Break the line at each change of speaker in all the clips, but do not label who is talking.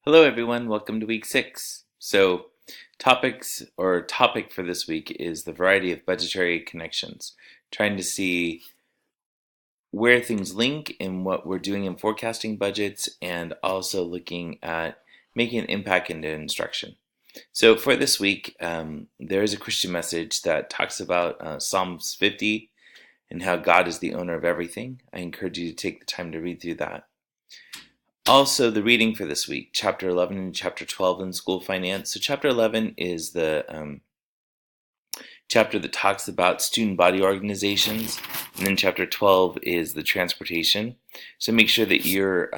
Hello everyone, welcome to week 6. Topic for this week is the variety of budgetary connections, trying to see where things link in what we're doing in forecasting budgets and also looking at making an impact into instruction. So for this week, there is a Christian message that talks about Psalms 50 and how God is the owner of everything. I encourage you to take the time to read through that. Also, the reading for this week, chapter 11 and chapter 12 in school finance. So chapter 11 is the chapter that talks about student body organizations, and then chapter 12 is the transportation. So make sure that you're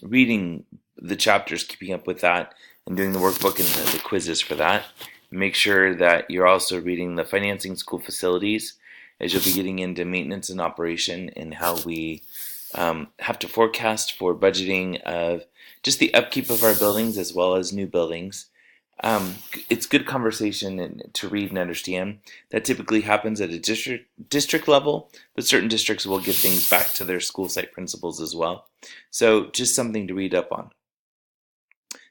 reading the chapters, keeping up with that, and doing the workbook and the quizzes for that. Make sure that you're also reading the financing school facilities, as you'll be getting into maintenance and operation and how we have to forecast for budgeting of just the upkeep of our buildings as well as new buildings. It's good conversation to read and understand. That typically happens at a district level, but certain districts will give things back to their school site principals as well. So just something to read up on.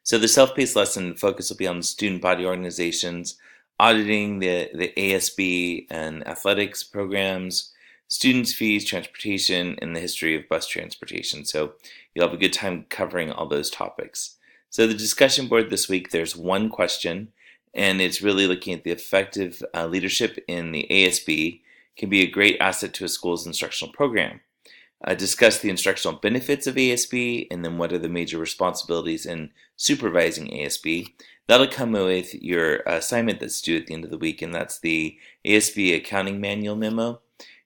So the self-paced lesson focus will be on student body organizations, auditing the ASB and athletics programs, students' fees, transportation, and the history of bus transportation. So you'll have a good time covering all those topics. So the discussion board this week, there's one question, and it's really looking at the effective leadership in the ASB can be a great asset to a school's instructional program. Discuss the instructional benefits of ASB, and then what are the major responsibilities in supervising ASB. That'll come with your assignment that's due at the end of the week, and that's the ASB accounting manual memo.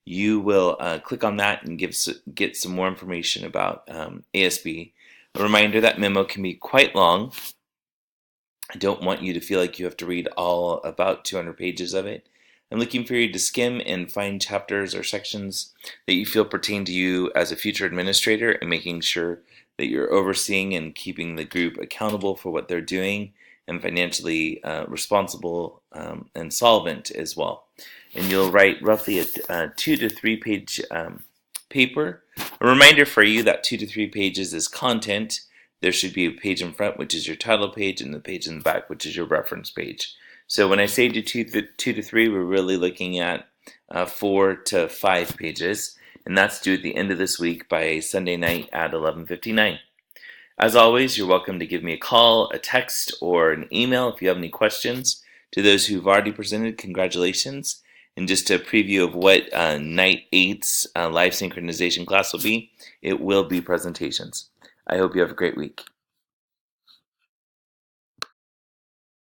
You will click on that and get some more information about ASB. A reminder, that memo can be quite long. I don't want you to feel like you have to read all about 200 pages of it. I'm looking for you to skim and find chapters or sections that you feel pertain to you as a future administrator, and making sure that you're overseeing and keeping the group accountable for what they're doing and financially responsible and solvent as well. And you'll write roughly a 2 to 3 page paper. A reminder for you that 2 to 3 pages is content. There should be a page in front, which is your title page, and the page in the back, which is your reference page. So when I say do 2 to 3, we're really looking at 4 to 5 pages, and that's due at the end of this week by Sunday night at 11:59. As always, you're welcome to give me a call, a text, or an email if you have any questions. To those who've already presented, congratulations. And just a preview of what Night 8's live synchronization class will be, it will be presentations. I hope you have a great week.